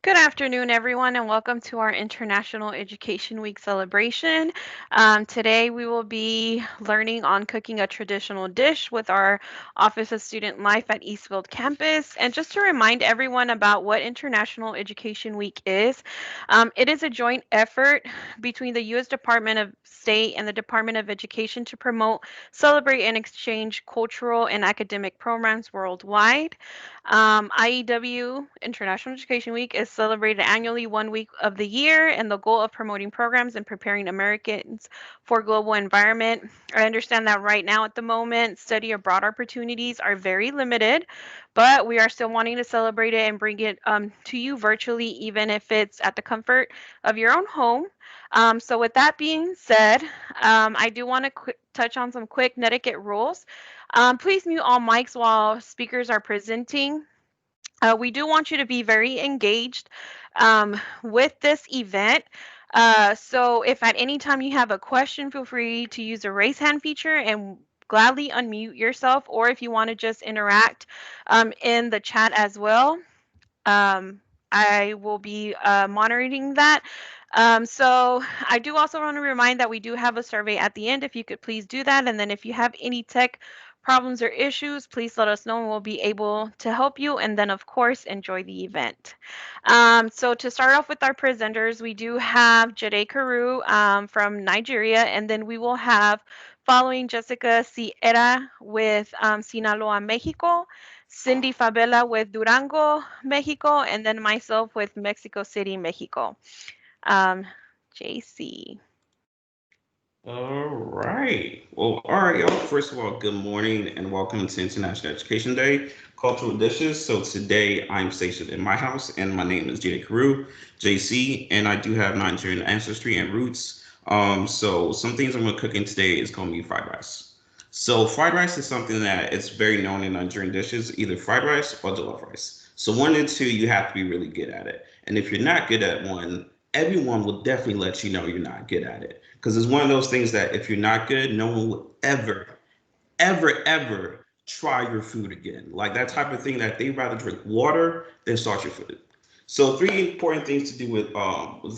Good afternoon, everyone, and welcome to our International Education Week celebration. Today, we will be learning on cooking a traditional dish with our Office of Student Life at Eastfield campus. And just to remind everyone about what International Education Week is, it is a joint effort between the U.S. Department of State and the Department of Education to promote, celebrate, and exchange cultural and academic programs worldwide. IEW, International Education Week, is celebrated annually 1 week of the year, and the goal of promoting programs and preparing Americans for global environment. I understand that right now, at the moment, study abroad opportunities are very limited, but we are still wanting to celebrate it and bring it to you virtually, even if it's at the comfort of your own home. So, with that being said, I do want to touch on some quick netiquette rules. Please mute all mics while speakers are presenting. We do want you to be very engaged with this event. So if at any time you have a question, feel free to use the raise hand feature and gladly unmute yourself, or if you want to just interact in the chat as well. I will be monitoring that. So I do also want to remind that we do have a survey at the end. If you could please do that. And then if you have any tech problems or issues, please let us know and we'll be able to help you. And then, of course, enjoy the event. So to start off with our presenters, we do have Jade Karu from Nigeria. And then we will have, following Jessica Sierra with Sinaloa, Mexico. Cindy Fabela with Durango, Mexico, and then myself with Mexico City, Mexico. Um, JC. All right. Well, all right, y'all. First of all, good morning and welcome to International Education Day, Cultural Dishes. So today I'm stationed in my house and my name is Jada Karu, JC, and I do have Nigerian ancestry and roots. So some things I'm gonna cook in today is gonna be fried rice. So fried rice is something that is very known in Nigerian dishes, either fried rice or jollof rice. So one and two, you have to be really good at it. And if you're not good at one, everyone will definitely let you know you're not good at it because it's one of those things that if you're not good, no one will ever try your food again. Like that type of thing that they rather drink water than start your food. So three important things to do with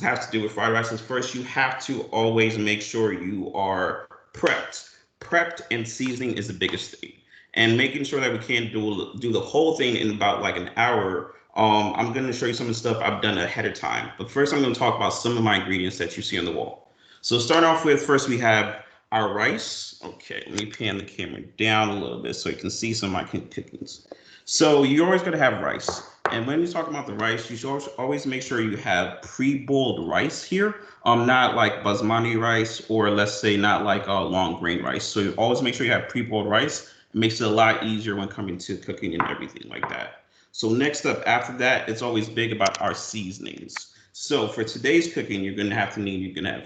has to do with fried rice is first you have to always make sure you are prepped. Prepped and seasoning is the biggest thing. And making sure that we can't do the whole thing in about like an hour. I'm going to show you some of the stuff I've done ahead of time. But first, I'm going to talk about some of my ingredients that you see on the wall. So start off with first we have our rice. Okay, let me pan the camera down a little bit so you can see some of my cookings. So you're always going to have rice. And when you talk about the rice, you should always make sure you have pre-boiled rice here. Not like basmati rice or let's say not like long grain rice. So you always make sure you have pre-boiled rice. It makes it a lot easier when coming to cooking and everything like that. So next up after that, it's always big about our seasonings. So for today's cooking, you're gonna have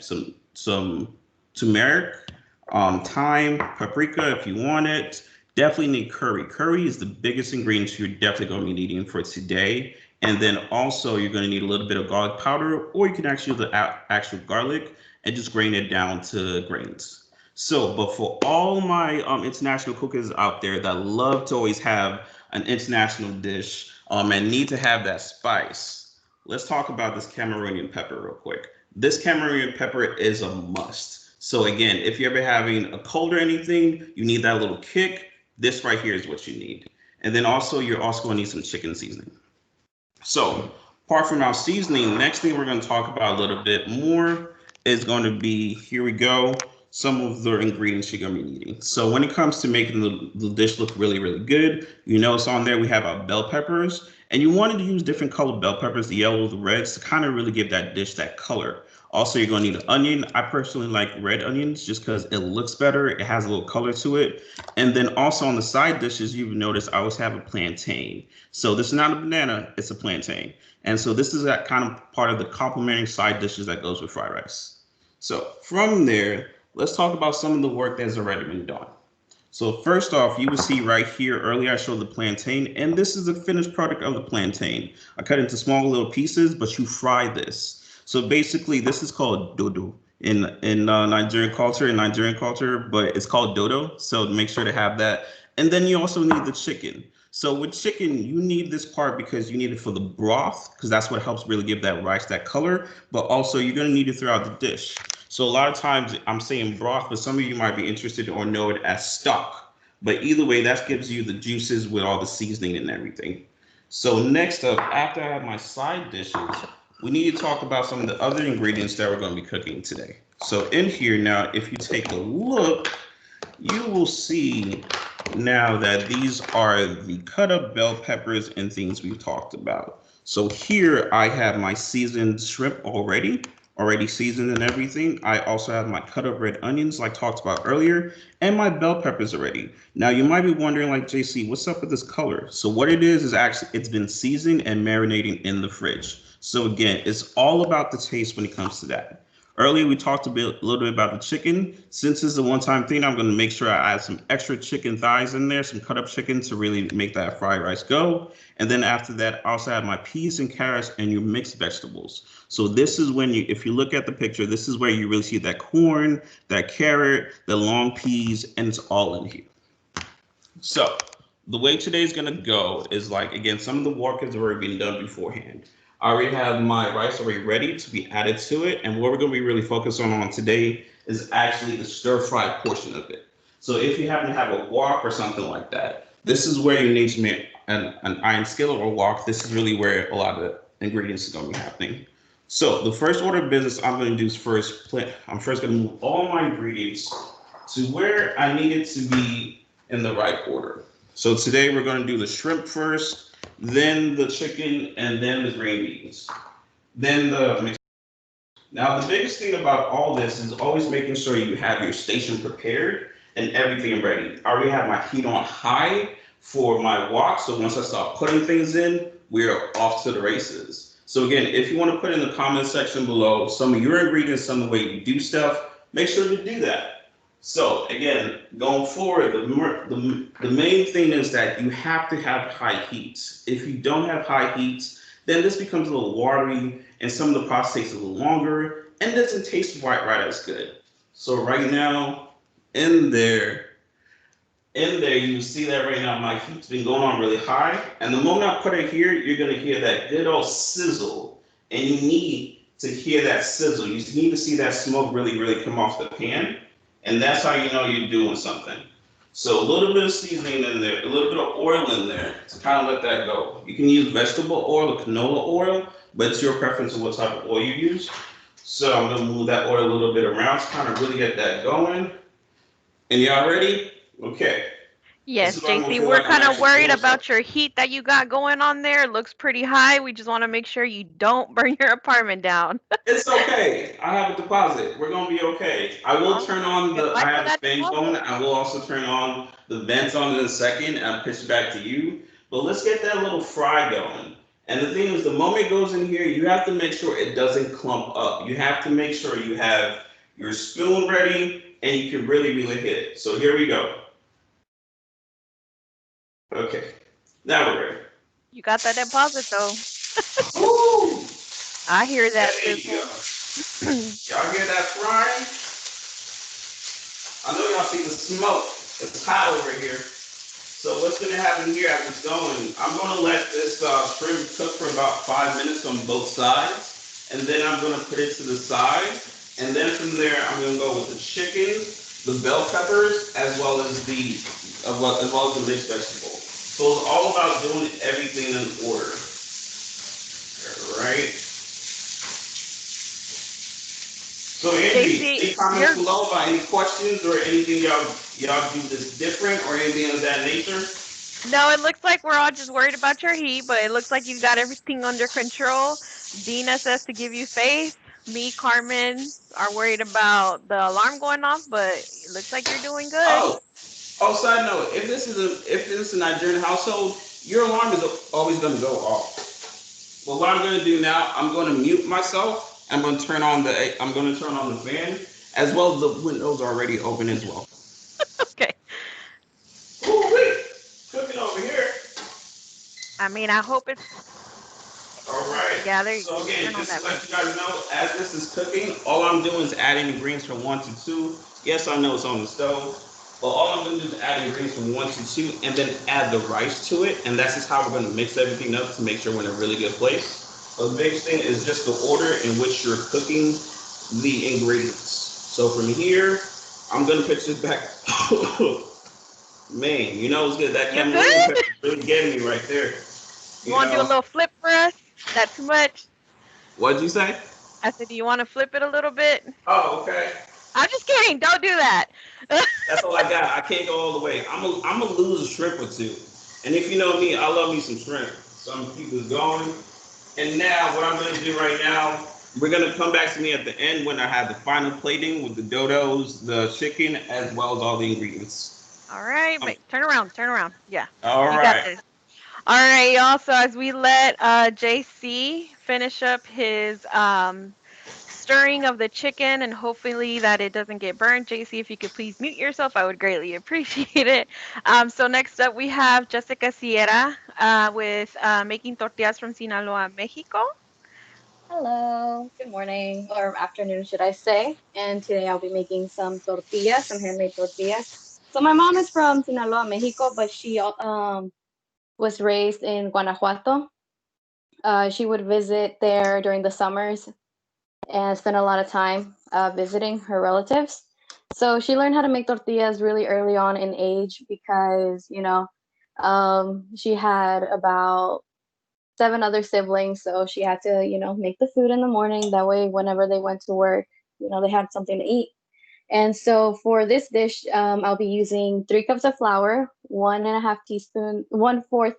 some turmeric, thyme, paprika if you want it. Definitely need curry. Curry is the biggest ingredient you're definitely going to be needing for today. And then also you're going to need a little bit of garlic powder, or you can actually use the actual garlic and just grain it down to grains. So, but for all my international cookers out there that love to always have an international dish and need to have that spice, let's talk about this Cameroonian pepper real quick. This Cameroonian pepper is a must. So again, if you're ever having a cold or anything, you need that little kick. This right here is what you need. And then also, you're also going to need some chicken seasoning. So, apart from our seasoning, next thing we're going to talk about a little bit more is going to be here we go, some of the ingredients you're going to be needing. So, when it comes to making the dish look really good, you notice on there we have our bell peppers, and you wanted to use different colored bell peppers, the yellows, the reds, to kind of really give that dish that color. Also, you're going to need an onion. I personally like red onions just because it looks better. It has a little color to it. And then also on the side dishes, you've noticed I always have a plantain. So this is not a banana, it's a plantain. And so this is that kind of part of the complementary side dishes that goes with fried rice. So from there, let's talk about some of the work that has already been done. So first off, you will see right here, earlier I showed the plantain, and this is the finished product of the plantain. I cut it into small little pieces, but you fry this. So basically, this is called dodo in Nigerian culture, but it's called dodo. So make sure to have that. And then you also need the chicken. So with chicken, you need this part because you need it for the broth, because that's what helps really give that rice that color. But also, you're gonna need it throughout the dish. So a lot of times I'm saying broth, but some of you might be interested or know it as stock. But either way, that gives you the juices with all the seasoning and everything. So next up, after I have my side dishes, we need to talk about some of the other ingredients that we're going to be cooking today. So in here now, if you take a look, you will see now that these are the cut up bell peppers and things we've talked about. So here I have my seasoned shrimp already seasoned and everything. I also have my cut up red onions like talked about earlier and my bell peppers already. Now you might be wondering like JC, what's up with this color? So what it is actually it's been seasoned and marinating in the fridge. So again, it's all about the taste when it comes to that. Earlier, we talked a little bit about the chicken. Since it's a one-time thing, I'm going to make sure I add some extra chicken thighs in there, some cut-up chicken to really make that fried rice go. And then after that, I also add my peas and carrots and your mixed vegetables. So this is when if you look at the picture, this is where you really see that corn, that carrot, the long peas, and it's all in here. So the way today's gonna go is like again, some of the work has already been done beforehand. I already have my rice already ready to be added to it, and what we're gonna be really focused on today is actually the stir fry portion of it. So if you happen to have a wok or something like that, this is where you need to make an iron skillet or wok. This is really where a lot of the ingredients is gonna be happening. So the first order of business I'm gonna do is I'm first gonna move all my ingredients to where I need it to be in the right order. So today we're going to do the shrimp first, then the chicken, and then the green beans. Then the mixed. Now the biggest thing about all this is always making sure you have your station prepared and everything ready. I already have my heat on high for my wok, so once I start putting things in, we're off to the races. So again, if you want to put in the comment section below some of your ingredients, some of the way you do stuff, make sure to do that. So again, going forward, the main thing is that you have to have high heat. If you don't have high heat, then this becomes a little watery and some of the process takes a little longer and doesn't taste right as good. So right now, in there, you see that right now my heat's been going on really high. And the moment I put it here, you're gonna hear that good old sizzle. And you need to hear that sizzle. You need to see that smoke really come off the pan. And that's how you know you're doing something. So a little bit of seasoning in there, a little bit of oil in there to kind of let that go. You can use vegetable oil or canola oil, but it's your preference of what type of oil you use. So I'm gonna move that oil a little bit around to kind of really get that going. And y'all ready? Okay. This Yes, is where I'm gonna JC, feel we're like I'm kind of actually worried doing something. about your heat that you got going on there. It looks pretty high. We just want to make sure you don't burn your apartment down. It's okay. I have a deposit. We're gonna be okay. I will All turn right. on Good I luck with have the that fan going. deposit. I will also turn on the vents on in a second and I'll pitch it back to you. But let's get that little fry going. And the thing is, the moment it goes in here, you have to make sure it doesn't clump up. You have to make sure you have your spoon ready and you can really hit it. So here we go. Okay. Now we're ready. You got that deposit though. Woo! I hear that There you sizzle. go. Y'all hear that frying? I know y'all see the smoke. It's hot over here. So what's going to happen here as it's going, I'm going to let this shrimp cook for about 5 minutes on both sides. And then I'm going to put it to the side. And then from there, I'm going to go with the chicken, the bell peppers, as well as the mixed vegetable. So it's all about doing everything in order. All right. So Angie, JC, any comments you're below about any questions or anything y'all do this different or anything of that nature? no, it looks like we're all just worried about your heat, but it looks like you got everything under control. Dina says to give you space. Me, Carmen are worried about the alarm going off, but it looks like you're doing good. Oh, side note, if this is a Nigerian household, your alarm is always going to go off. But what I'm going to do now, I'm going to mute myself. I'm going to turn on the fan, as well as the windows are already open as well. Okay. Ooh, wait, cooking over here. I mean, I hope it's All right. yeah. There you So go. again, Turn on just that to let fan. you guys know, as this is cooking, all I'm doing is adding ingredients from one to two. Yes, I know it's on the stove. But all I'm gonna do is add ingredients from one to two, and then add the rice to it, and that's just how we're gonna mix everything up to make sure we're in a really good place. But the biggest thing is just the order in which you're cooking the ingredients. So from here, I'm gonna pitch this back. Man, you know it's good. That You good? Cameroonian pepper really getting me right there. You You want to do a know, little flip for us? That too much? what'd you say? I said, do you want to flip it a little bit? Oh, okay. I'm just kidding. Don't do that. That's all I got. I can't go all the way. I'm a lose a shrimp or two. And if you know me, I love me some shrimp. So I'm gonna keep this going. And now, what I'm gonna do right now, we're gonna come back to me at the end when I have the final plating with the dodos, the chicken, as well as all the ingredients. All right. Um, Wait, turn around. Turn around. Yeah. all You got right. this. All right, y'all. So as we let JC finish up his stirring of the chicken and hopefully that it doesn't get burned, JC, if you could please mute yourself, I would greatly appreciate it. So next up we have Jessica Sierra with making tortillas from Sinaloa, Mexico. Hello, good morning or afternoon, should I say? And today I'll be making some tortillas, some handmade tortillas. So my mom is from Sinaloa, Mexico, but she was raised in Guanajuato. She would visit there during the summers and spend a lot of time visiting her relatives. So she learned how to make tortillas really early on in age because, she had about seven other siblings, so she had to, make the food in the morning. That way, whenever they went to work, they had something to eat. And so for this dish, I'll be using 3 cups of flour, 1.5 teaspoon, 1/4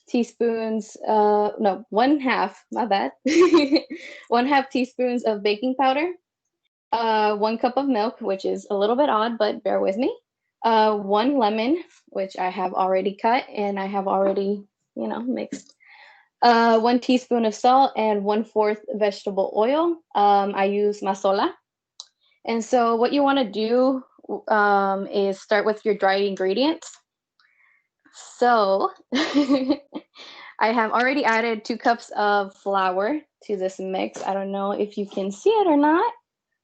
teaspoons, no, 1/2, my bad, 1/2 teaspoons of baking powder, 1 cup of milk, which is a little bit odd, but bear with me. One lemon, which I have already cut and I have already, mixed. 1 teaspoon of salt and 1/4 vegetable oil. I use masola. And so, what you want to do is start with your dry ingredients. So, I have already added 2 cups of flour to this mix. I don't know if you can see it or not,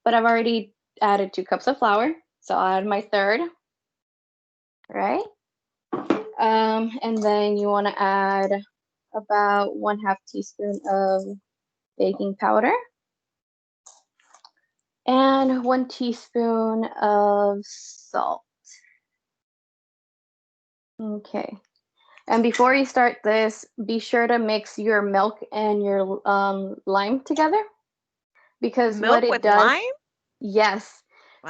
but I've already added 2 cups of flour. So, I'll add my third, right? And then you want to add about 1/2 teaspoon of baking powder and 1 teaspoon of salt. Okay. And before you start this, be sure to mix your milk and your lime together because what Milk it with does, lime? yes.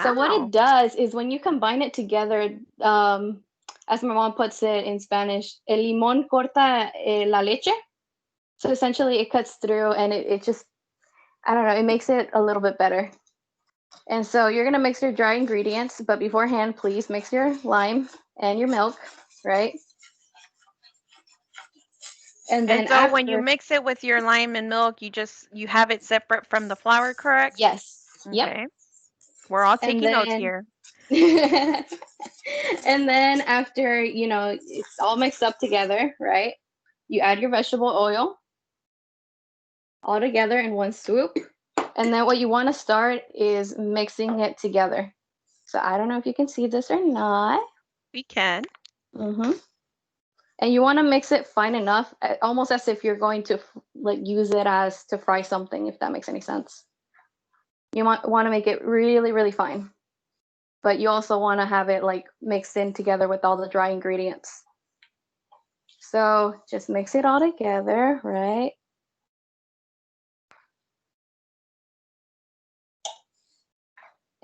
So what it Wow. does is when you combine it together, as my mom puts it in Spanish, el limón corta la leche. So essentially, it cuts through and it just, I don't know, it makes it a little bit better. And so you're gonna mix your dry ingredients, but beforehand, please mix your lime and your milk, right? And And then so when you after, mix it with your lime and milk, you have it separate from the flour, correct? yes, yep. Okay. We're all And taking notes then, here. and then after, it's all mixed up together, right? You add your vegetable oil all together in one swoop. And then what you want to start is mixing it together. So I don't know if you can see this or not. We can. Mm-hmm. And you want to mix it fine enough, almost as if you're going to like use it as to fry something, if that makes any sense. You want to make it really, really fine, but you also want to have it like mixed in together with all the dry ingredients. So just mix it all together, right?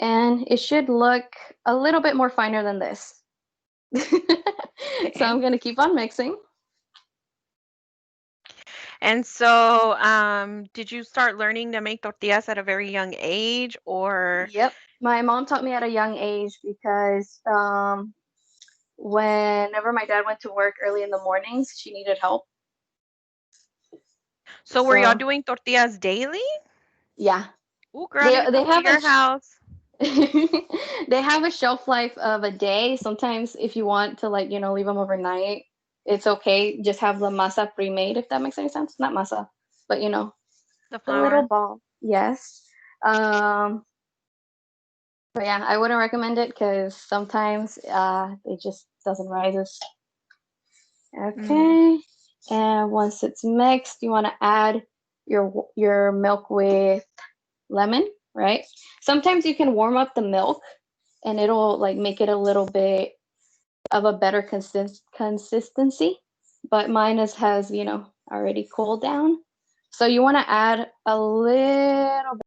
And it should look a little bit more finer than this. So Okay. I'm going to keep on mixing. And so, did you start learning to make tortillas at a very young age, or Yep. My mom taught me at a young age because whenever my dad went to work early in the mornings, she needed help. so were y'all So doing tortillas daily? yeah, Ooh, girl, I need they to they come to have your house. they have a shelf life of a day. Sometimes if you want to like leave them overnight, it's okay. Just have the masa pre-made if that makes any sense. Not masa, but The the little flour. ball. Yes. Um, But yeah, I wouldn't recommend it because sometimes it just doesn't rise as Mm. okay. And once it's mixed, you want to add your milk with lemon, right? Sometimes you can warm up the milk and it'll like make it a little bit of a better consistency. But mine has, already cooled down. So you want to add a little bit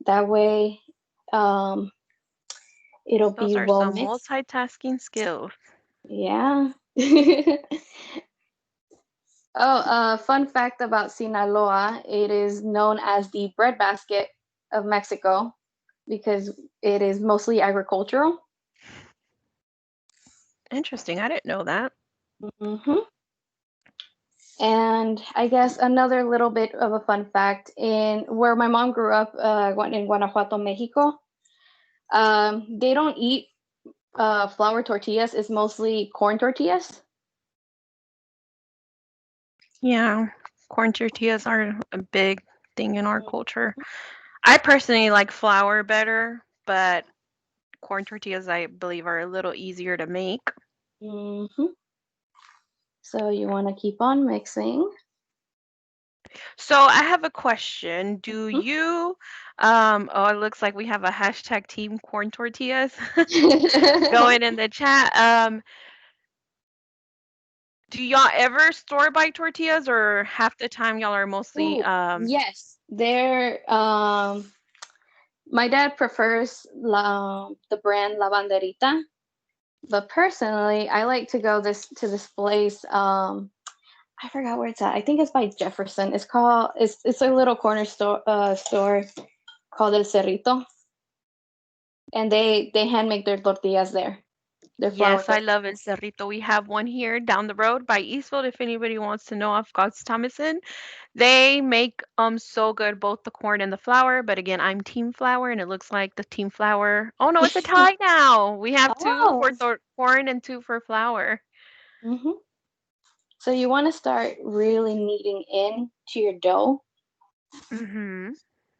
that way um it'll Those be are well some mixed. multitasking skills. Yeah. Oh, fun fact about Sinaloa, it is known as the breadbasket of Mexico because it is mostly agricultural. Interesting. I didn't know that. hmm And I guess another little bit of a fun fact in where my mom grew up, in Guanajuato, Mexico, they don't eat flour tortillas. It's mostly corn tortillas. Yeah, corn tortillas are a big thing in our culture. I personally like flour better, but corn tortillas, I believe, are a little easier to make. hmm So you want to keep on mixing. So I have a question. Do Mhm. you, oh, it looks like we have a hashtag team corn tortillas going in the chat. Do y'all ever store buy tortillas or half the time y'all are mostly, Ooh, yes, they're my dad prefers the brand La Banderita, but personally, I like to go this place. I forgot where it's at. I think it's by Jefferson. It's a little corner store called El Cerrito, and they hand make their tortillas there. Their flour yes, I love El tortillas. Cerrito. We have one here down the road by Eastfield. If anybody wants to know off God's Thomason, they make so good, both the corn and the flour. But again, I'm team flour, and it looks like the team flour. Oh no, it's a tie now. We have two Oh. for corn and two for flour. hmm So you want to start really kneading in to your dough. Mm-hmm.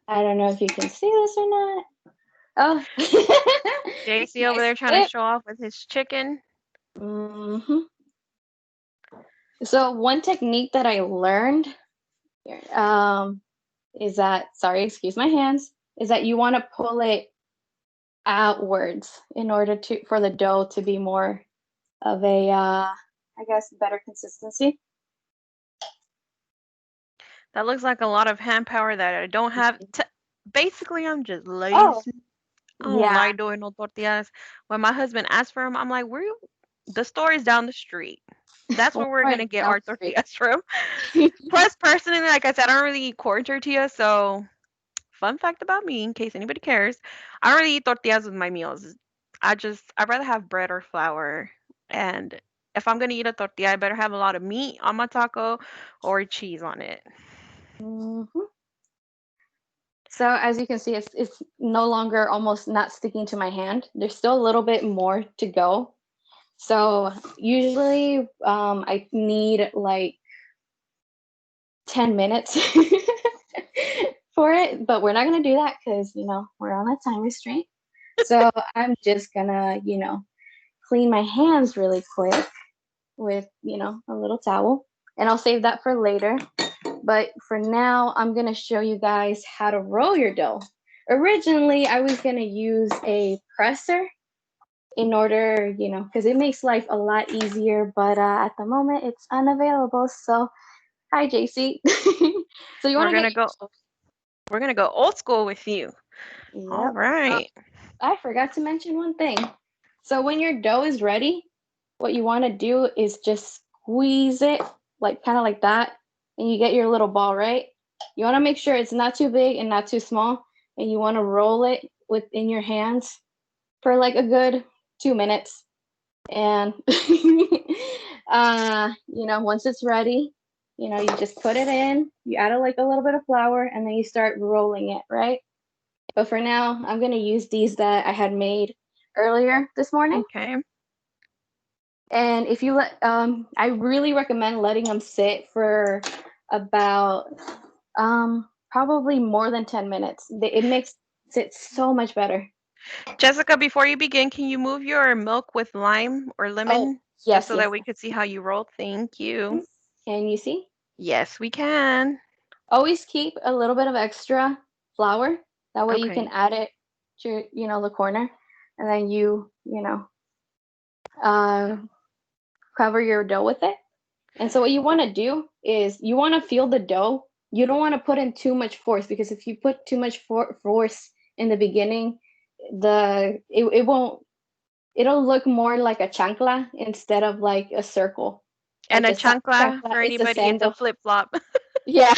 I don't know if you can see this or not. Oh, JC over nice there trying to flip. show off with his chicken. hmm So one technique that I learned um, is that, sorry, excuse my hands, is that you want to pull it outwards in order to for the dough to be more of a, I guess, better consistency. That looks like a lot of hand power that I don't have. Basically, I'm just Oh, lazy. I don't yeah. like doing no tortillas. When my husband asks for them, I'm like, "Where you?" The store is down the street. That's where we're Walmart gonna is get down our the street. tortillas from. Plus, personally, like I said, I don't really eat corn tortillas. So, fun fact about me, in case anybody cares, I don't really eat tortillas with my meals. I'd rather have bread or flour. And if I'm gonna eat a tortilla, I better have a lot of meat on my taco or cheese on it. Mhm. So as you can see, it's no longer almost not sticking to my hand. There's still a little bit more to go. So usually I need like 10 minutes for it, but we're not gonna do that because we're on a time restraint. So I'm just gonna, clean my hands really quick with, a little towel, and I'll save that for later. But for now, I'm gonna show you guys how to roll your dough. Originally, I was gonna use a presser in order, because it makes life a lot easier, but at the moment it's unavailable. So, hi, JC. So you We're wanna get gonna go. We're gonna go old school with you. All Yep. right. I forgot to mention one thing. So when your dough is ready, what you want to do is just squeeze it like kind of like that, and you get your little ball, right? You want to make sure it's not too big and not too small, and you want to roll it within your hands for like a good 2 minutes. And once it's ready, you just put it in, you add like a little bit of flour, and then you start rolling it, right? But for now, I'm gonna use these that I had made earlier this morning. Okay. And if you I really recommend letting them sit for about probably more than 10 minutes. It makes It's so much better. Jessica, before you begin, can you move your milk with lime or Oh, lemon just yes, so that yes. we could see how you roll? Thank you. Mhm. Can you see? Yes, we can. Always keep a little bit of extra flour. That way you can Okay. add it to, the corner. And then uh, cover your dough with it. And so what you want to do is you want to feel the dough. You don't want to put in too much force, because if you put too much force in the beginning, it won't, it'll look more like a chancla instead of like a circle. And Like a a chancla, chancla for is a anybody, it's a sandal. flip flop. Yeah.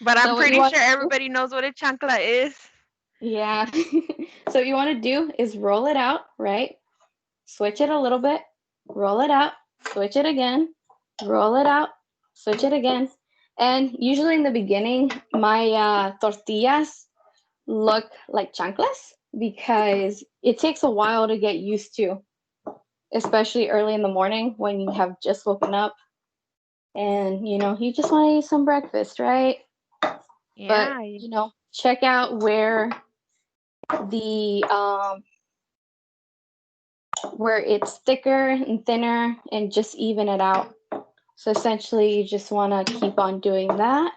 But I'm So what you pretty want sure to do, everybody knows what a chancla is. yeah. So what you want to do is roll it out, right? Switch it a little bit, roll it out, switch it again, roll it out, switch it again. And usually in the beginning, my tortillas look like chanclas because it takes a while to get used to, especially early in the morning when you have just woken up and you just want to eat some breakfast, right? But Yeah. check out the where it's thicker and thinner, and just even it out. So essentially, you just want to keep on doing that.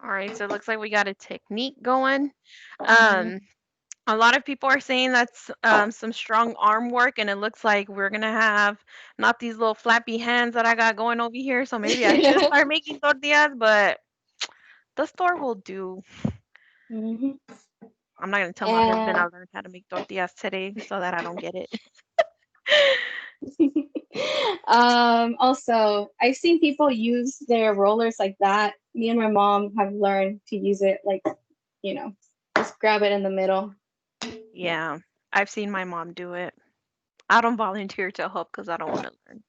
All right, so it looks like we got a technique going. Mhm. Um, a lot of people are saying that's some strong arm work, and it looks like we're gonna have not these little flappy hands that I got going over here. So maybe I should start making tortillas, but the store will do. Mhm. I'm not gonna tell my husband I And learned how to make tortillas today so that I don't get it. also, I've seen people use their rollers like that. Me and my mom have learned to use it like, you know, just grab it in the middle. Yeah, I've seen my mom do it. I don't volunteer to help because I don't want to learn.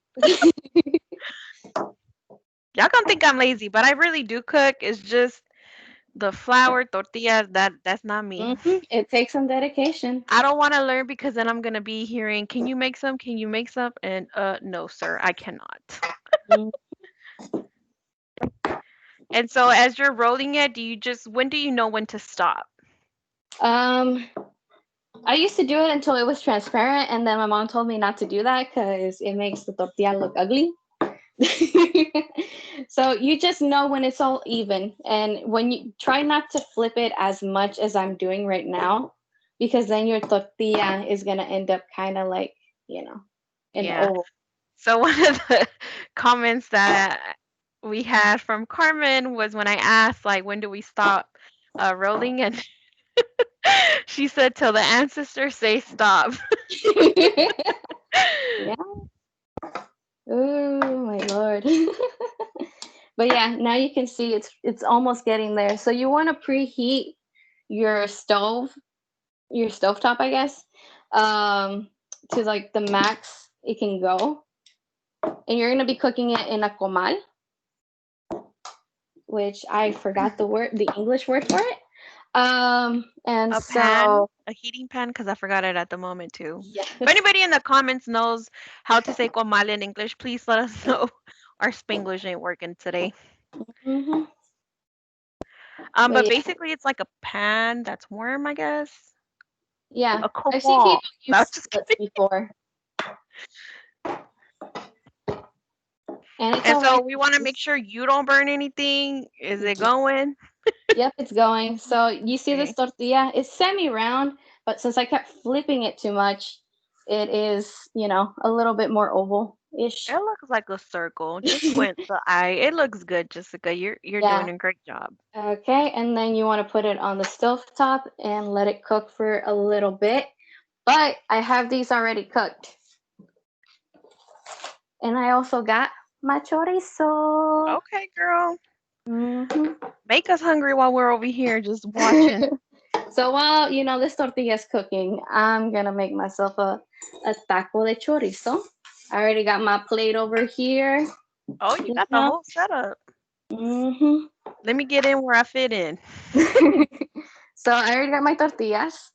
Y'all gonna think I'm lazy, but I really do cook. It's just the flour tortillas that's not me. It takes some dedication. I don't want to learn because then I'm gonna be hearing, "Can you make some? Can you make some?" And no, sir, I cannot. Mm. And so as you're rolling it, do you just when do you know when to stop? Um, I used to do it until it was transparent, and then my mom told me not to do that because it makes the tortilla look ugly. So you just know when it's all even, and when you try not to flip it as much as I'm doing right now, because then your tortilla is gonna end up kind of like, you know, an Yeah. oval. So one of the comments that we had from Carmen was when I asked like when do we stop rolling, and she said till the ancestors say stop. Yeah. Oh my lord. But yeah, now you can see it's almost getting there. So you want to preheat your your stovetop, I guess, to like the max it can go. And you're gonna be cooking it in a comal, which I forgot the English word for it. And A pan, so a heating pan, because I forgot it at the moment too. If yes. anybody in the comments knows how to say comal in English, please let us know. Our Spanglish ain't working today. Hmm. But But yeah, basically, it's like a pan that's warm, I guess. yeah, A I've seen comal. people No, I'm use just skillets kidding. before, and it's And so already we want to make sure you don't burn anything. Is it going? Yep, it's going. So you see this Okay. tortilla? It's semi-round, but since I kept flipping it too much, it is, a little bit more oval-ish. It looks like a circle. Just squint the eye. It looks good, Jessica. You're Yeah. doing a great job. Okay, and then you want to put it on the stove top and let it cook for a little bit. But I have these already cooked. And I also got my chorizo. Okay, girl. Hmm. Make us hungry while we're over here just watching. So while this tortilla is cooking, I'm gonna make myself a taco de chorizo. I already got my plate over here. Oh, you You got the know. whole setup. Hmm. Let me get in where I fit in. So I already got my tortillas.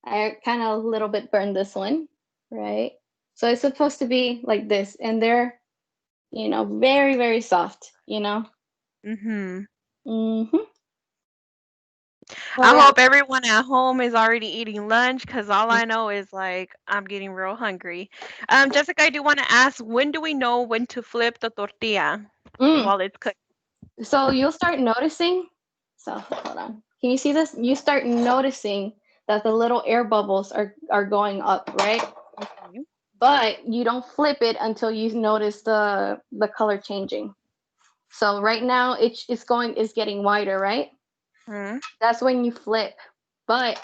I kind of a little bit burned this one, right? So it's supposed to be like this, and they're very very soft. Mhm. Hmm. Well, I yeah. hope everyone at home is already eating lunch because all I know is like I'm getting real hungry. Jessica, I do want to ask, when do we know when to flip the tortilla Mm. while it's cooking? So you'll start noticing. So hold on. Can you see this? You start noticing that the little air bubbles are going up, right? Okay. But you don't flip it until you notice the color changing. So right now it's getting wider, right? Hmm. That's when you flip. But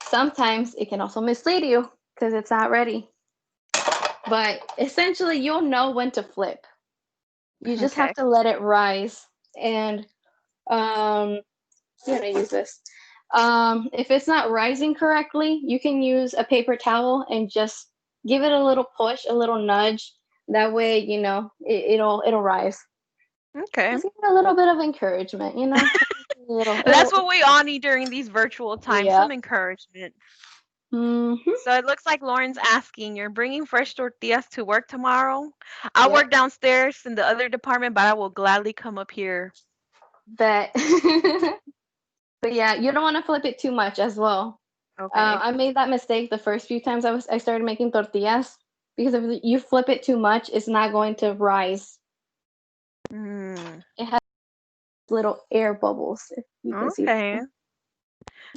sometimes it can also mislead you because it's not ready. But essentially you'll know when to flip. You just have Okay. to let it rise. And I'm gonna use this. If it's not rising correctly, you can use a paper towel and just give it a little push, a little nudge. That way, it'll rise. Okay. Just give it a little bit of encouragement, That's what we all need during these virtual times, yeah. some encouragement. Mm-hmm. So it looks like Lauren's asking, you're bringing fresh tortillas to work tomorrow? I Yep. work downstairs in the other department, but I will gladly come up here. Bet. But yeah, you don't want to flip it too much as well. Okay. I made that mistake the first few times I started making tortillas because if you flip it too much, it's not going to rise. Mm, It has little air bubbles, if you can see okay. them.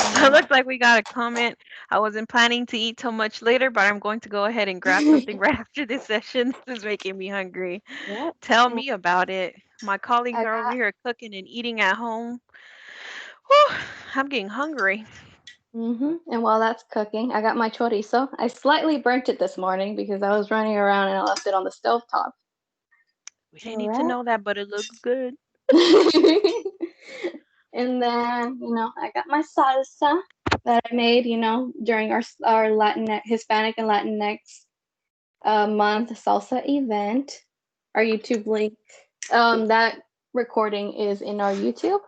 So it Yeah. looks like we got a comment. I wasn't planning to eat till much later, but I'm going to go ahead and grab something right after this session. This is making me hungry. Yep. Tell And me about it. My colleagues I are over got here cooking and eating at home. Whew, I'm getting hungry. And while that's cooking, I got my chorizo. I slightly burnt it this morning because I was running around and I left it on the stove top. We didn't All need to right. know that, but it looks good. And then, I got my salsa that I made, during our Latin Hispanic and Latinx month salsa event. Our YouTube link. That recording is in our YouTube.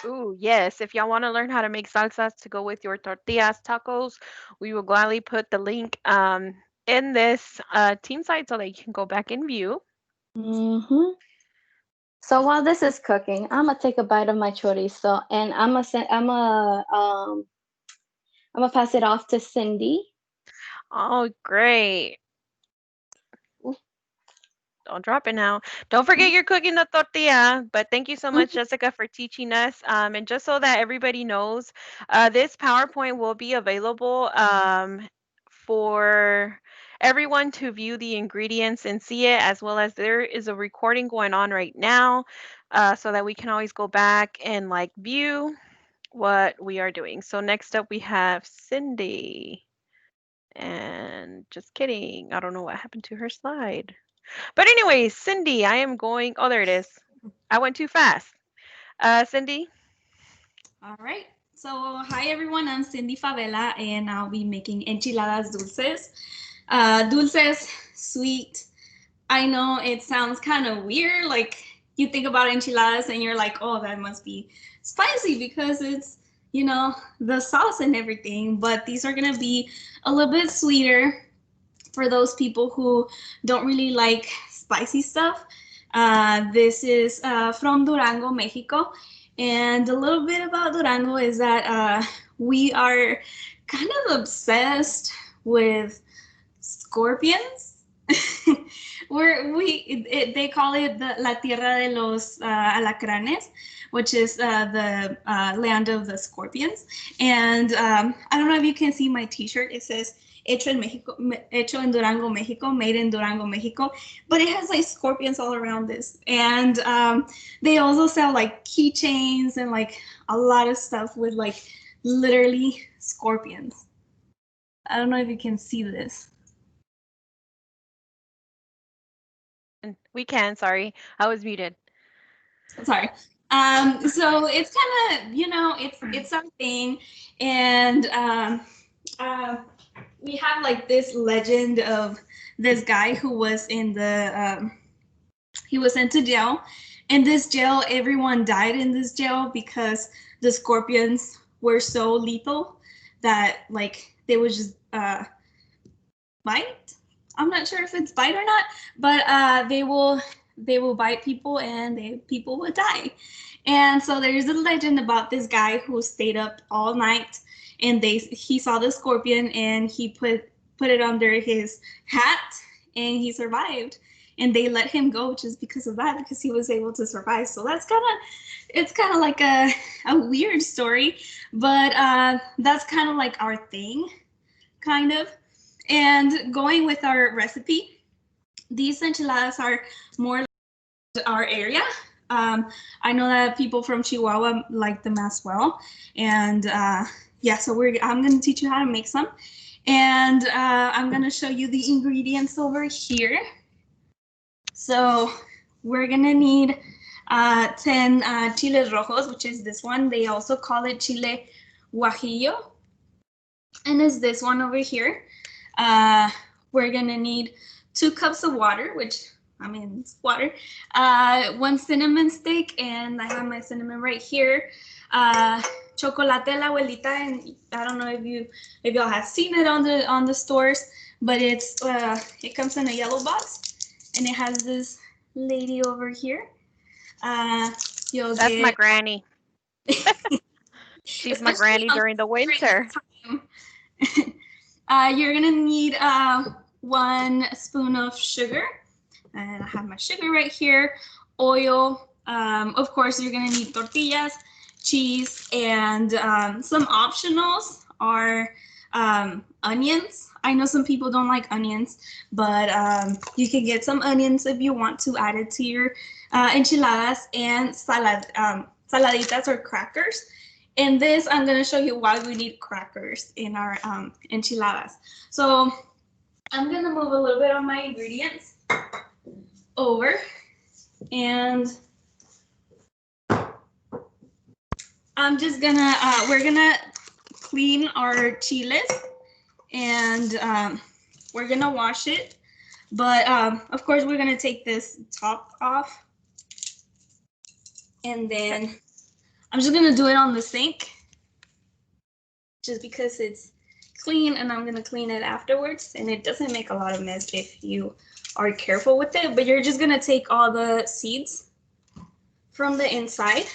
Ooh, yes. If y'all want to learn how to make salsas to go with your tortillas tacos, we will gladly put the link in this team site so that you can go back and view. hmm So while this is cooking, I'm gonna take a bite of my chorizo and I'm gonna pass it off to Cindy. Oh, great. Don't drop it now. Don't forget you're cooking the tortilla. But thank you so much, Jessica, for teaching us. And just so that everybody knows, this PowerPoint will be available for everyone to view the ingredients and see it, as well as there is a recording going on right now, so that we can always go back and like view what we are doing. So next up we have Cindy. And just kidding. I don't know what happened to her slide. But anyways, Cindy, I am going. Oh, there it is. I went too fast. Cindy. All right. So, hi everyone. I'm Cindy Favela, and I'll be making enchiladas dulces. Dulces, sweet. I know it sounds kind of weird. Like you think about enchiladas, and you're like, oh, that must be spicy because it's the sauce and everything. But these are gonna be a little bit sweeter for those people who don't really like spicy stuff. This is from Durango, Mexico. And a little bit about Durango is that we are kind of obsessed with scorpions. They call it la tierra de los alacranes, which is the land of the scorpions. And I don't know if you can see my T-shirt. It says hecho en Mexico, hecho en Durango, Mexico, made in Durango, Mexico. But it has like scorpions all around this, and they also sell like keychains and like a lot of stuff with like literally scorpions. I don't know if you can see this. We can. Sorry, I was muted. Sorry. So it's kind of it's our thing, and uh, we have like this legend of this guy who was in the he was sent to jail. In this jail, everyone died in this jail because the scorpions were so lethal that like they would just bite. I'm not sure if it's bite or not, but they will they will bite people and people will die. And so there's a legend about this guy who stayed up all night, and he saw the scorpion and he put it under his hat, and he survived. And they let him go just because of that, because he was able to survive. So it's kind of like a weird story, but that's kind of like our thing, kind of. And going with our recipe, these enchiladas are more like our area. I know that people from Chihuahua like them as well. And yeah, so I'm going to teach you how to make some. And I'm going to show you the ingredients over here. So we're going to need 10 chiles rojos, which is this one. They also call it chile guajillo. And it's this one over here. We're going to need 2 cups of water, which, I mean, it's water. 1 cinnamon stick, and I have my cinnamon right here. Chocolate la abuelita, and I don't know if y'all have seen it on the stores, but it comes in a yellow box, and it has this lady over here. That's my granny. She's my granny during the winter. You're gonna need 1 spoon of sugar, and I have my sugar right here. Oil. Of course, you're gonna need tortillas, cheese, and some optionals are onions. I know some people don't like onions, but you can get some onions if you want to add it to your enchiladas, and saladitas or crackers. In this, I'm going to show you why we need crackers in our enchiladas. So I'm going to move a little bit of my ingredients over, and I'm just going to, we're going to clean our chiles, and we're going to wash it. But of course, we're going to take this top off, and then I'm just gonna do it on the sink just because it's clean, and I'm gonna clean it afterwards, and it doesn't make a lot of mess if you are careful with it. But you're just gonna take all the seeds from the inside.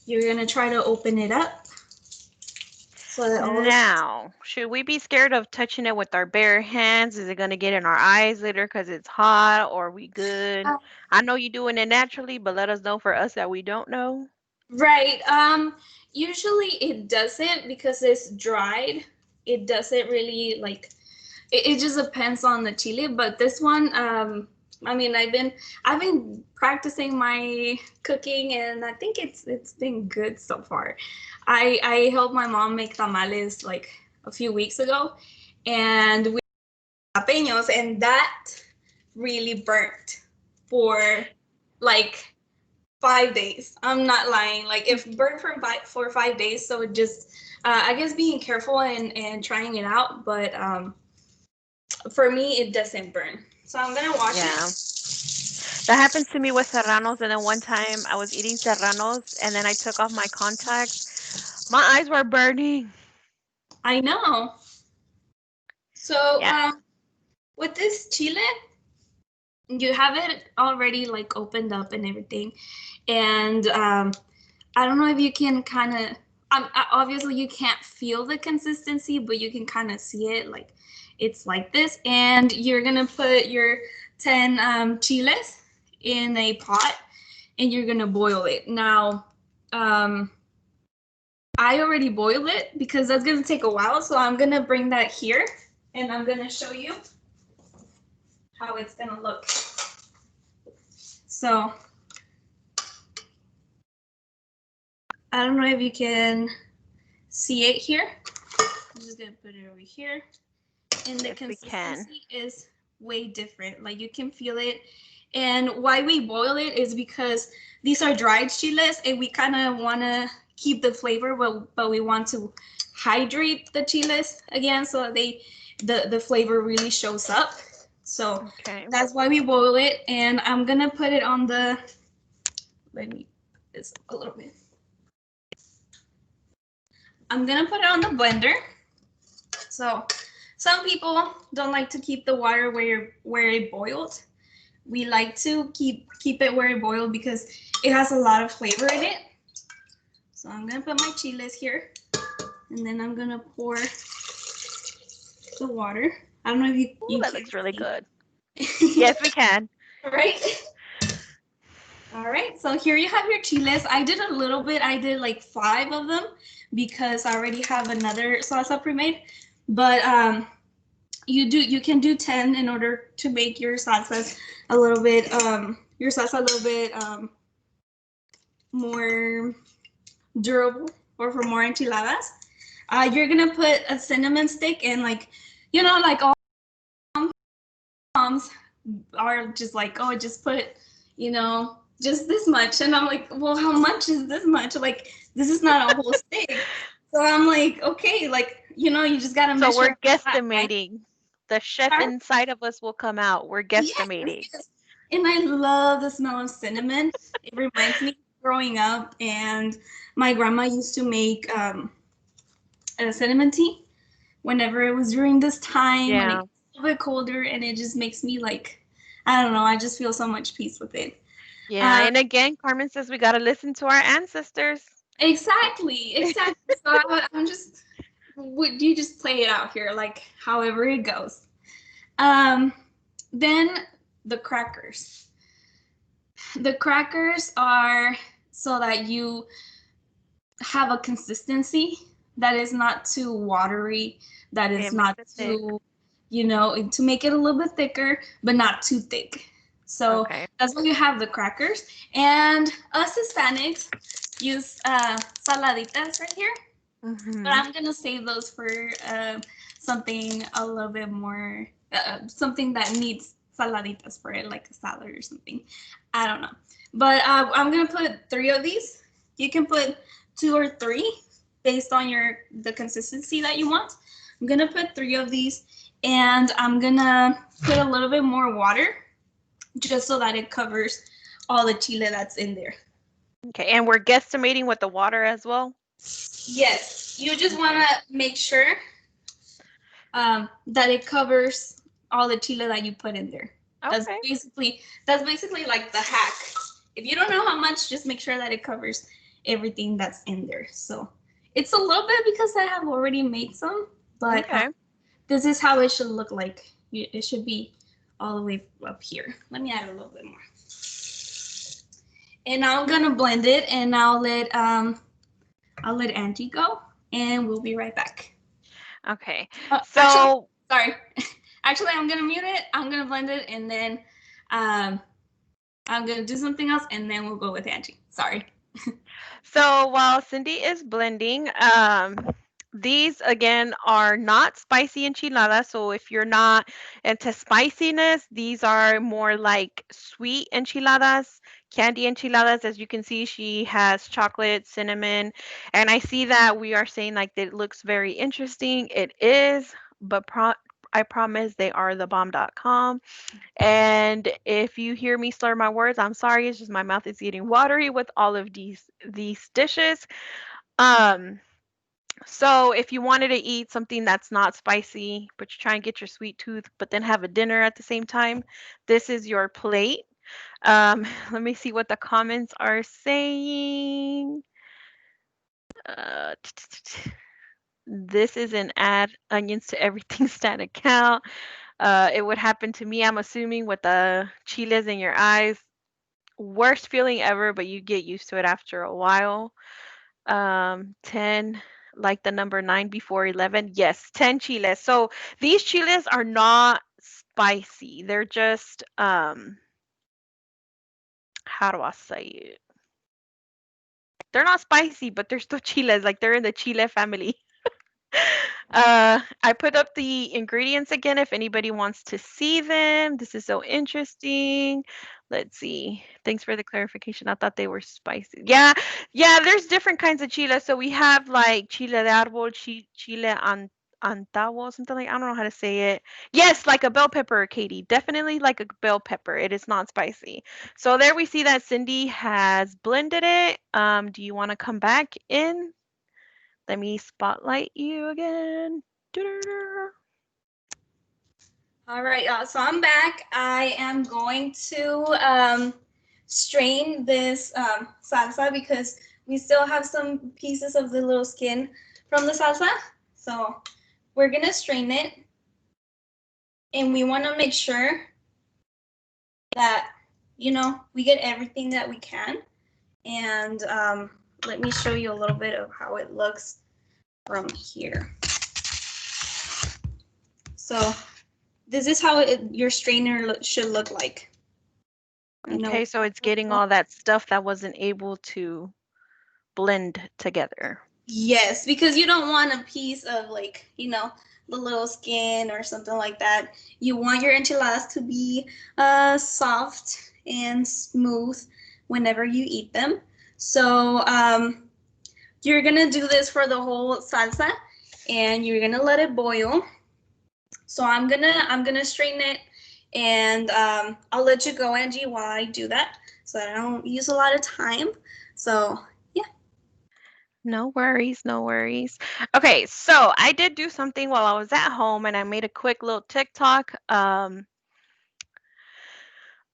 You're gonna try to open it up. So that now, should we be scared of touching it with our bare hands? Is it going to get in our eyes later because it's hot, or are we good? I know you're doing it naturally, but let us know for us that we don't know. Right. Usually it doesn't, because it's dried. It doesn't really like. It just depends on the chili. But this one, I mean, I've been practicing my cooking, and I think it's been good so far. I helped my mom make tamales like a few weeks ago, and we jalapenos, and that really burnt for like 5 days. I'm not lying. Like, if burnt for 5 days, so just I guess being careful and trying it out. But for me, it doesn't burn. So I'm gonna wash Yeah. it. That happened to me with serranos, and then one time I was eating serranos, and then I took off my contacts. My eyes were burning. I know. So Yeah. with this chile, you have it already like opened up and everything, and I don't know if you can kind of. Obviously, you can't feel the consistency, but you can kind of see it. Like, it's like this, and you're gonna put your 10 chiles in a pot, and you're gonna boil it. Now, I already boiled it because that's gonna take a while, so I'm gonna bring that here, and I'm gonna show you how it's gonna look. So I don't know if you can see it here. I'm just gonna put it over here, and the Yes, we can. consistency is way different. Like, you can feel it. And why we boil it is because these are dried chiles, and we kind of want to keep the flavor, but we want to hydrate the chiles again, so the flavor really shows up. So Okay. that's why we boil it. And I'm gonna put it on the. Let me put this up a little bit. I'm gonna put it on the blender. So some people don't like to keep the water where it boiled, We like to keep it where it boiled because it has a lot of flavor in it. So I'm gonna put my chiles here, and then I'm gonna pour the water. I don't know if Ooh, you that can looks really good. see. Yes, we can. Right? All right, so here you have your chiles. I did a little bit. I did like 5 of them because I already have another salsa pre-made. But you can do 10 in order to make your salsas a little bit your salsa a little bit more durable or for more enchiladas. You're gonna put a cinnamon stick and like like all moms are just like, oh, just put just this much, and I'm like, well, how much is this much? Like, this is not a whole stick. So I'm like, okay, like you just gotta So measure we're out the fat, right? guesstimating. The chef inside of us will come out. We're Yes, guesstimating. yes. And I love the smell of cinnamon. It reminds me of growing up, and my grandma used to make a cinnamon tea whenever it was during this time when it Yeah. gets a little bit colder, and it just makes me like, I don't know, I just feel so much peace with it. Yeah. Um, And again, Carmen says we got to listen to our ancestors. exactly, exactly. So I'm just, would you just play it out here, like however it goes. Um, then the crackers. The crackers are so that you have a consistency that is not too watery, that Okay, is it makes not it thick. too, to make it a little bit thicker, but not too thick. So Okay. that's why you have the crackers. And us Hispanics use saladitas right here, but Mm-hmm. I'm gonna save those for something a little bit more, something that needs saladitas for it, like a salad or something. I don't know, but I'm gonna put 3 of these. You can put 2 or 3 based on the consistency that you want. I'm gonna put 3 of these, and I'm gonna put a little bit more water just so that it covers all the chile that's in there. Okay. And we're guesstimating with the water as well. Yes, you just want Okay. to make sure that it covers all the chile that you put in there. That's Okay. basically that's basically like the hack. If you don't know how much, just make sure that it covers everything that's in there. So it's a little bit because I have already made some, but Okay. this is how it should look like. It should be all the way up here. Let me add a little bit more. And now I'm gonna blend it, and I'll let Angie go, and we'll be right back. Okay. Actually, So sorry. Actually, I'm gonna mute it. I'm gonna blend it, and then um, I'm gonna do something else, and then we'll go with Angie. Sorry. So while Cindy is blending, these again are not spicy enchiladas. So if you're not into spiciness, these are more like sweet enchiladas, candy enchiladas. As you can see, she has chocolate, cinnamon, and I see that we are saying like that it looks very interesting. It is, but I promise they are the bomb.com. And if you hear me slur my words, I'm sorry. It's just my mouth is getting watery with all of these dishes. Um, so if you wanted to eat something that's not spicy, but you try and get your sweet tooth, but then have a dinner at the same time, this is your plate. Let me see what the comments are saying. Uh, this is an add onions to everything stat account. It would happen to me, I'm assuming, with the chiles in your eyes. Worst feeling ever, but you get used to it after a while. 10, like the number 9 before 11. Yes, 10 chiles. So these chiles are not spicy. They're just, how do I say it? They're not spicy, but they're still chiles. Like they're in the chile family. I put up the ingredients again if anybody wants to see them. This is so interesting. Let's see. Thanks for the clarification. I thought they were spicy. Yeah, yeah, there's different kinds of chile. So we have like chile de árbol, chile antavo, something like I don't know how to say it. Yes, like a bell pepper, Katie. Definitely like a bell pepper. It is not spicy. So there we see that Cindy has blended it. Do you want to come back in? Let me spotlight you again. Doo-doo-doo. All right, so I'm back. I am going to strain this salsa because we still have some pieces of the little skin from the salsa. So we're gonna strain it, and we want to make sure that we get everything that we can. And let me show you a little bit of how it looks from here. So this is how your strainer should look like. Okay, so it's getting all that stuff that wasn't able to blend together. Yes, because you don't want a piece of the little skin or something like that. You want your enchiladas to be soft and smooth whenever you eat them. So you're gonna do this for the whole salsa, and you're gonna let it boil. So I'm gonna strain it, and I'll let you go, Angie, while I do that, so I don't use a lot of time. So No worries, no worries. Okay, so I did do something while I was at home and I made a quick little TikTok uh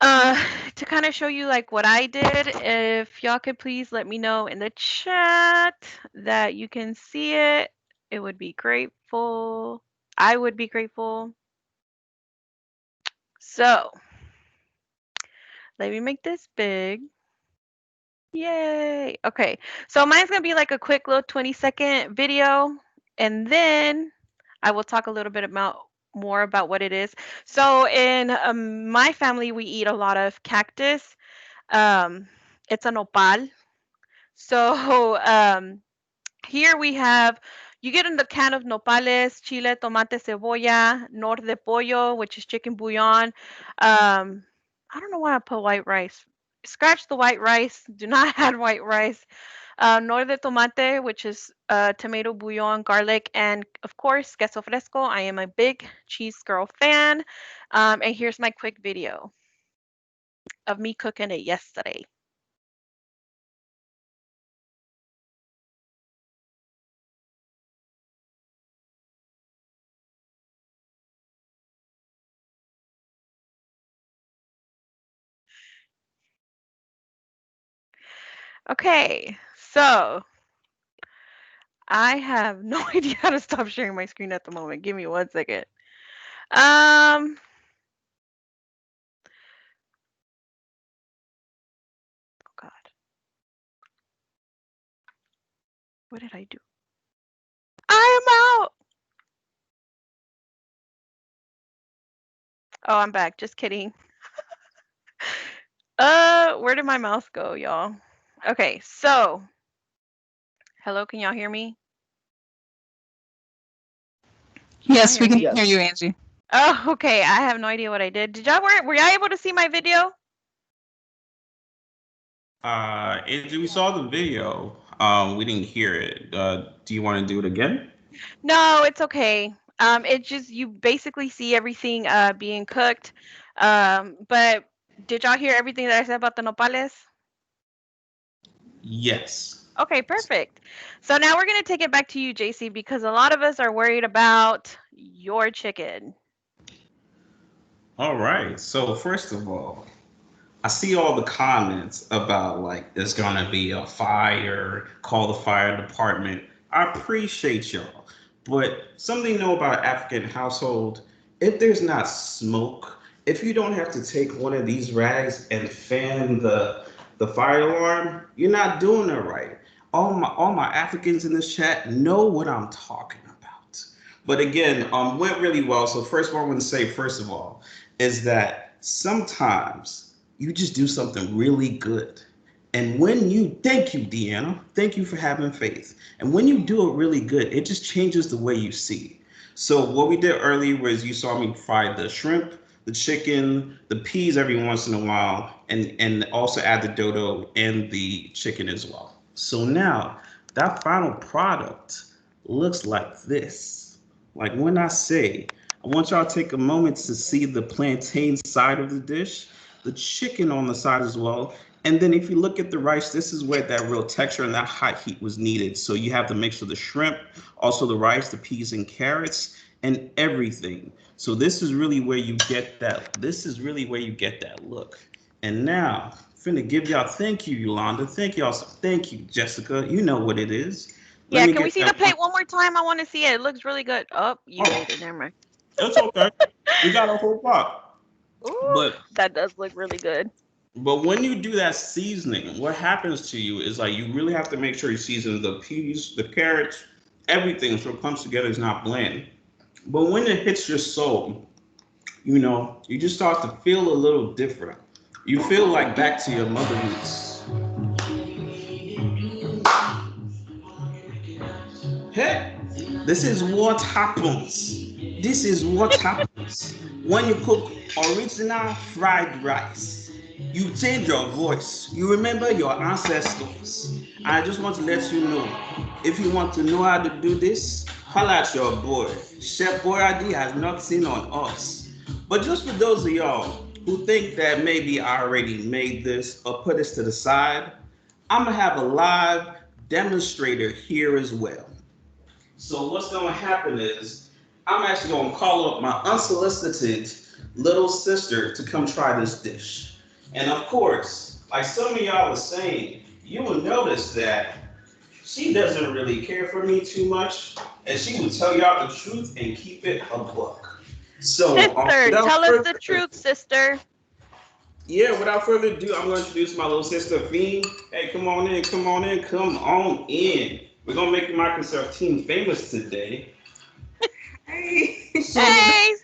to kind of show you like what I did. If y'all could please let me know in the chat that you can see it, it would be grateful. I would be grateful. So, let me make this big. Yay. Okay. So mine's going to be like a quick little 20-second video, and then I will talk a little bit about more about what it is. So in my family, we eat a lot of cactus. It's a nopal. So here we have, you get in the can of nopales, chile, tomate, cebolla, nor de pollo, which is chicken bouillon. I don't know why I put white rice. Scratch the white rice. Do not add white rice. Nor de tomate, which is tomato bouillon, garlic, and of course, queso fresco. I am a big cheese girl fan. And here's my quick video of me cooking it yesterday. Okay, so I have no idea how to stop sharing my screen at the moment. Give me 1 second. Um, oh God, what did I do? I am out. Oh, I'm back. Just kidding. Where did my mouse go, y'all? Okay, so hello, can y'all hear me? Can y'all Yes, hear we can me? hear you, Angie. Oh, okay. I have no idea what I did. Did y'all were y'all able to see my video? Andrew, we saw the video. We didn't hear it. Do you want to do it again? No, it's okay. It's just you basically see everything being cooked. But did y'all hear everything that I said about the nopales? Yes. Okay, perfect. So now we're gonna take it back to you, JC, because a lot of us are worried about your chicken. All right. So first of all, I see all the comments about like there's gonna be a fire, call the fire department. I appreciate y'all. But something to know about African household, if there's not smoke, if you don't have to take one of these rags and fan the fire alarm, you're not doing it right. All my Africans in this chat know what I'm talking about. But again, went really well. So first, what I'm going to say, first of all, is that sometimes you just do something really good. And when you, thank you, Deanna, thank you for having faith. And when you do it really good, it just changes the way you see. So what we did earlier was you saw me fry the shrimp, the chicken, the peas every once in a while, and also add the dodo and the chicken as well. So now that final product looks like this. Like when I say, I want y'all to take a moment to see the plantain side of the dish, the chicken on the side as well. And then if you look at the rice, this is where that real texture and that hot heat was needed. So you have the mix of the shrimp, also the rice, the peas and carrots. and everything. So this is really where you get that. This is really where you get that look. And now, finna give y'all thank you, Yolanda. Thank y'all. Thank you, Jessica. You know what it is. Let Yeah, me can we get see the that one. plate one more time? I want to see it. It looks really good. Oh, you Oh, ate it. Never mind. it's okay. We got a whole pot. Ooh, But that does look really good. But when you do that seasoning, what happens to you is like you really have to make sure you season the peas, the carrots, everything so it comes together, it's not bland. But when it hits your soul, you just start to feel a little different. You feel like back to your mother roots. Hey, this is what happens. This is what happens when you cook original fried rice. You change your voice. You remember your ancestors. I just want to let you know if you want to know how to do this, holla at your boy. Chef Boyardee has nothing on us. But just for those of y'all who think that maybe I already made this or put this to the side, I'm gonna have a live demonstrator here as well. So what's going to happen is I'm actually going to call up my unsolicited little sister to come try this dish. And of course, like some of y'all are saying, you will notice that she doesn't really care for me too much, and she will tell y'all the truth and keep it a buck. So Sister, without tell us the further, truth, sister. yeah, without further ado, I'm going to introduce my little sister, Fiend. Hey, come on in, come on in, come on in. We're going to make the Microsoft team famous today. Hey. So Hey,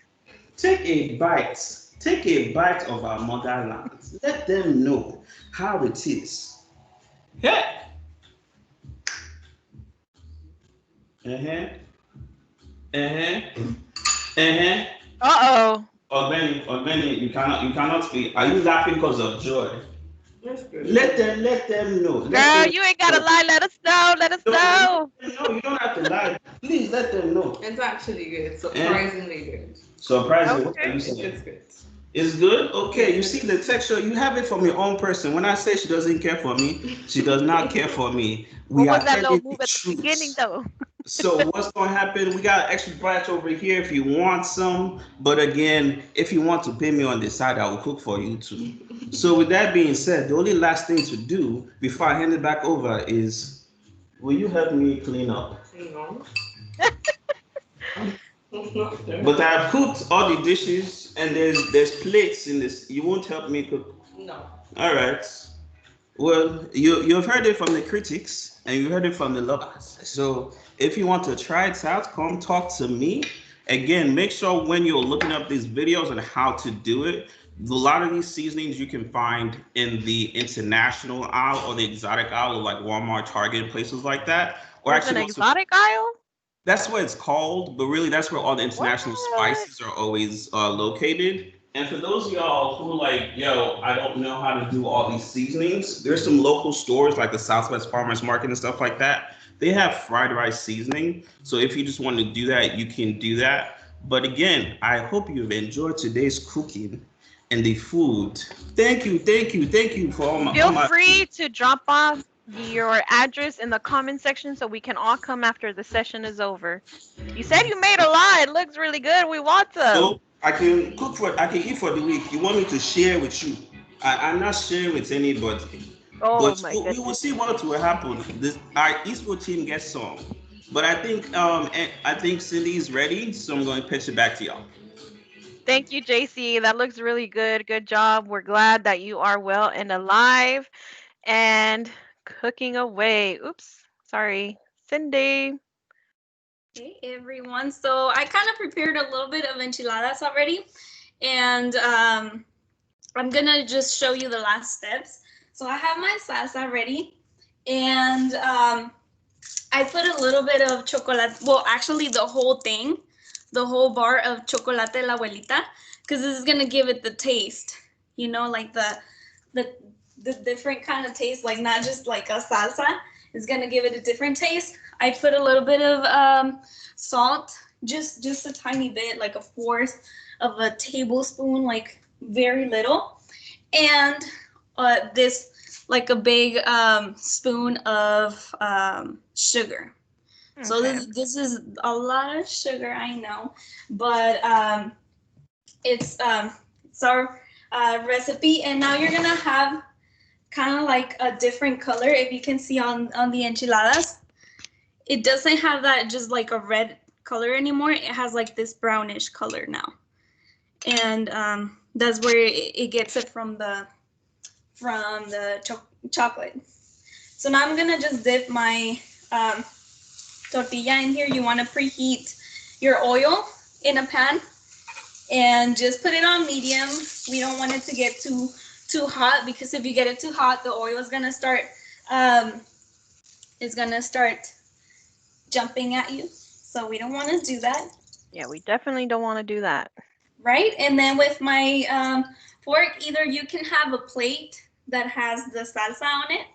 take a bite. Take a bite of our motherland. Let them know how it is. Yeah. Uh-huh. Uh-huh. Uh-huh. uh-oh. Benny, you cannot speak. Are you laughing because of joy? That's good. Let them know. Let Girl, them you ain't gotta know. lie. Let us know. Let us No, let know. them know. You don't have to lie. Please let them know. It's actually good, Eh? surprisingly good. Surprisingly, what are Okay. you It's saying? just good. It's good. Okay, you Yeah. see the texture. You have it from your own person. When I say she doesn't care for me, she does not care for me. What We was are that little telling the move at the beginning, truth. though? So what's going to happen? We got extra batch over here if you want some. But again, if you want to pay me on the side, I will cook for you too. So with that being said, the only last thing to do before I hand it back over is, will you help me clean up? No. Not sure. But I've cooked all the dishes, and there's plates in this. You won't help me cook. No. All right. Well, you've heard it from the critics and you heard it from the lovers. So if you want to try it out, come talk to me. Again, make sure when you're looking up these videos on how to do it, a lot of these seasonings you can find in the international aisle or the exotic aisle, like Walmart, Target, and places like that. Or There's an actually also exotic aisle? that's what it's called, but really that's where all the international What? spices are always located. And for those of y'all who are like, yo, I don't know how to do all these seasonings, there's some local stores like the Southwest Farmers Market and stuff like that. They have fried rice seasoning. So if you just want to do that, you can do that. But again, I hope you've enjoyed today's cooking and the food. Thank you, thank you, thank you for all Feel my free to drop off your address in the comment section so we can all come after the session is over. You said you made a lot. It looks really good. We want some. So I can eat for the week. You want me to share with you? I'm not sharing with anybody. Oh But my we will goodness. see what will happen. Our Eastwood team gets some. But I think Cindy is ready, so I'm going to pitch it back to y'all. Thank you, JC. That looks really good. Good job. We're glad that you are well and alive and cooking away. Oops. Sorry. Cindy. Hey everyone. So I kind of prepared a little bit of enchiladas already, and I'm gonna just show you the last steps. So I have my salsa ready, and I put a little bit of chocolate. Well, actually, the whole thing, the whole bar of chocolate la abuelita, because this is gonna give it the taste. You know, like the the different kind of taste, like not just like a salsa. It's gonna give it a different taste. I put a little bit of salt, just a tiny bit, like a fourth of a tablespoon, like very little, and this like a big spoon of sugar. So Okay. this is a lot of sugar, I know, but it's it's our recipe, and now you're gonna have kind of like a different color. If you can see on the enchiladas, it doesn't have that just like a red color anymore. It has like this brownish color now, and that's where it gets it from the chocolate. So now I'm gonna just dip my tortilla in here. You want to preheat your oil in a pan and just put it on medium. We don't want it to get too hot, because if you get it too hot, the oil um, is gonna start jumping at you. So we don't want to do that, Yeah, we definitely don't want to do that. right? And then with my fork, either you can have a plate that has the salsa on it,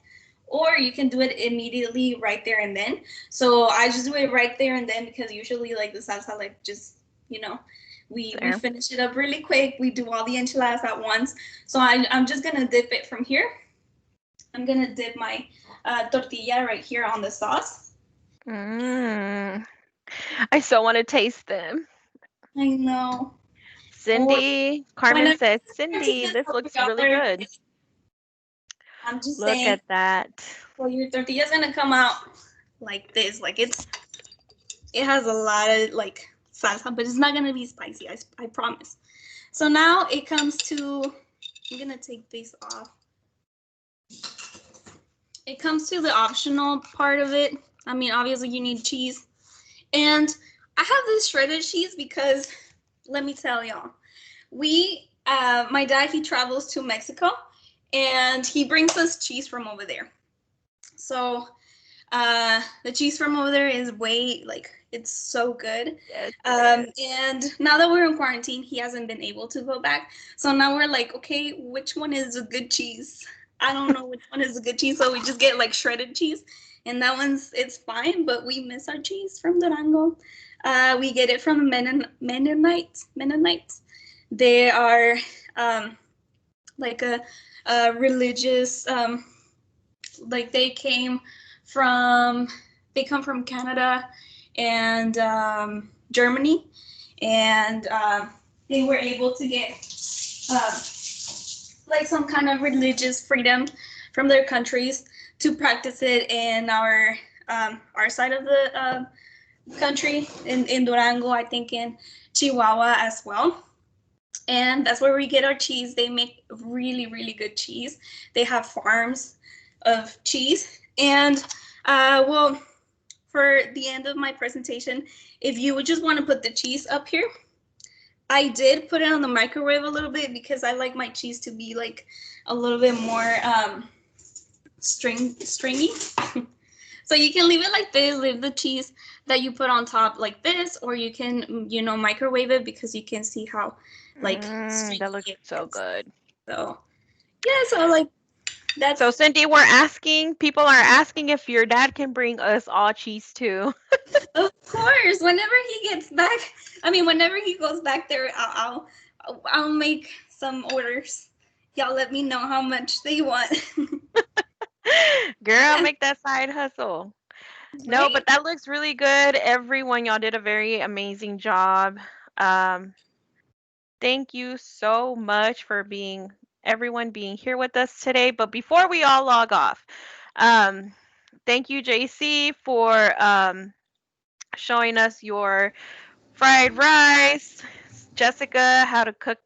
or you can do it immediately right there and then. So I just do it right there and then, because usually like the salsa, like just, you know, we There. finish it up really quick. We do all the enchiladas at once. So I'm just gonna dip it from here. I'm gonna dip my tortilla right here on the sauce. Mm. I so want to taste them. I know. Or Cindy, Carmen whenever says, tortillas Cindy, this help you looks out really there, good. I'm just Look saying. at that. Well, your tortilla's gonna come out like this. Like it has a lot of like salsa, but it's not gonna be spicy. I promise. So now it comes to. I'm gonna take this off. It comes to the optional part of it. I mean, obviously you need cheese, and I have this shredded cheese because let me tell y'all, my dad, he travels to Mexico, and he brings us cheese from over there. So the cheese from over there is way like it's so good. Yes, it is. And now that we're in quarantine, he hasn't been able to go back. So now we're like, okay, which one is a good cheese? I don't know which one is a good cheese, so we just get like shredded cheese, and that one's it's fine. But we miss our cheese from Durango. We get it from Mennonites. Mennonites. They are um, like a religious like from they come from Canada and Germany, and they were able to get uh, like some kind of religious freedom from their countries to practice it in our side of the country in Durango, I think in Chihuahua as well. And that's where we get our cheese. They make really, really good cheese. They have farms of cheese. And well, for the end of my presentation, if you would just want to put the cheese up here, I did put it on the microwave a little bit because I like my cheese to be like a little bit more stringy. So you can leave it like this, leave the cheese that you put on top like this, or you can, microwave it because you can see how like That stringy looks it so is. good. So yeah, so like So, that's Cindy, people are asking if your dad can bring us all cheese too. of course. Whenever he gets back, I mean, whenever he goes back there, I'll make some orders. Y'all let me know how much they want. Girl, Yeah, make that side hustle. No, right? but that looks really good. Everyone, y'all did a very amazing job. Um, thank you so much for everyone being here with us today. But before we all log off, um, thank you, JC, for showing us your fried rice. Jessica, how to cook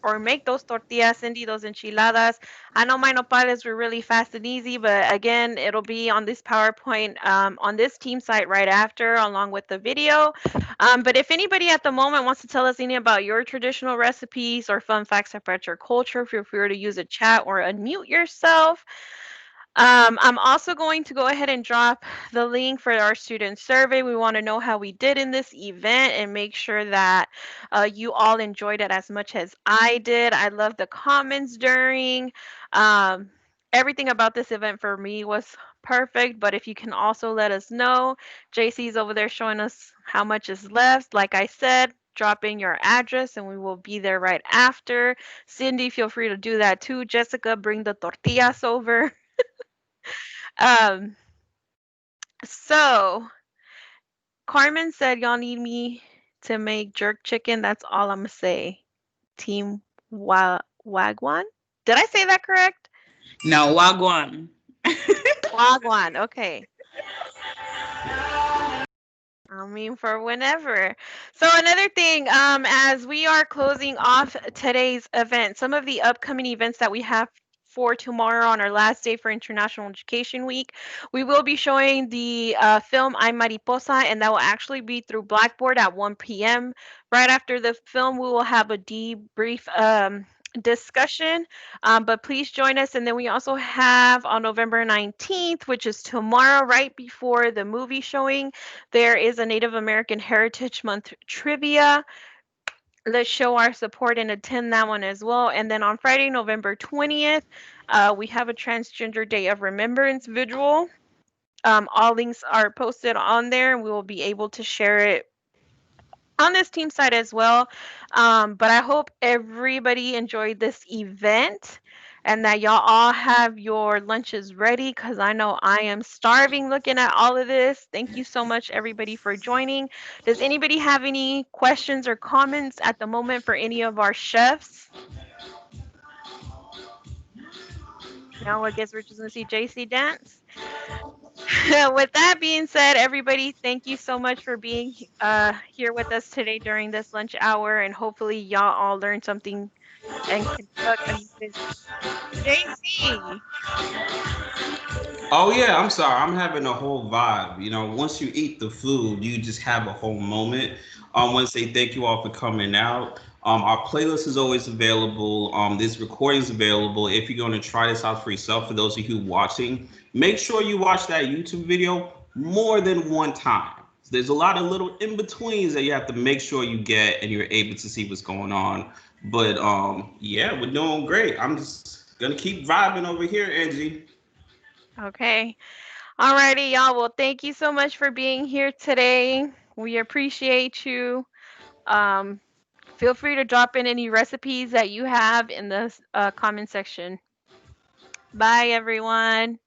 or make those tortillas, Cindy, those enchiladas. I know my nopales were really fast and easy, but again, it'll be on this PowerPoint on this team site right after, along with the video. But if anybody at the moment wants to tell us any about your traditional recipes or fun facts about your culture, feel free to use a chat or unmute yourself. I'm also going to go ahead and drop the link for our student survey. We want to know how we did in this event and make sure that you all enjoyed it as much as I did. I love the comments during. Um, Everything about this event for me was perfect, but if you can also let us know, JC's over there showing us how much is left. Like I said, drop in your address and we will be there right after. Cindy, feel free to do that too. Jessica, bring the tortillas over. Um, so Carmen said y'all need me to make jerk chicken. That's all I'm gonna say. Team Wagwan. Did I say that correct? No, Wagwan. Wagwan. Okay. I mean, for whenever. So another thing, as we are closing off today's event, some of the upcoming events that we have for tomorrow on our last day for International Education Week, we will be showing the film I'm Mariposa, and that will actually be through Blackboard at 1 p.m. Right after the film, we will have a debrief discussion, but please join us. And then we also have on November 19th, which is tomorrow, right before the movie showing, there is a Native American Heritage Month trivia. Let's show our support and attend that one as well. And then on Friday, November 20th, we have a Transgender Day of Remembrance vigil. All links are posted on there, and we will be able to share it on this team site as well. But I hope everybody enjoyed this event and that y'all all have your lunches ready because I know I am starving looking at all of this. Thank you so much, everybody, for joining. Does anybody have any questions or comments at the moment for any of our chefs? No, I guess we're just going to see JC dance. With that being said, everybody, thank you so much for being here with us today during this lunch hour, and hopefully y'all all learned something and can cook a new dish. JC. Oh yeah, I'm sorry. I'm having a whole vibe. Once you eat the food, you just have a whole moment. I want to say thank you all for coming out. Our playlist is always available. This recording is available. If you're going to try this out for yourself, for those of you watching, make sure you watch that YouTube video more than one time. There's a lot of little in betweens that you have to make sure you get, and you're able to see what's going on. But yeah, we're doing great. I'm just gonna keep vibing over here, Angie. Okay. Alrighty, y'all. Well, thank you so much for being here today. We appreciate you. Um, feel free to drop in any recipes that you have in the comment section. Bye, everyone.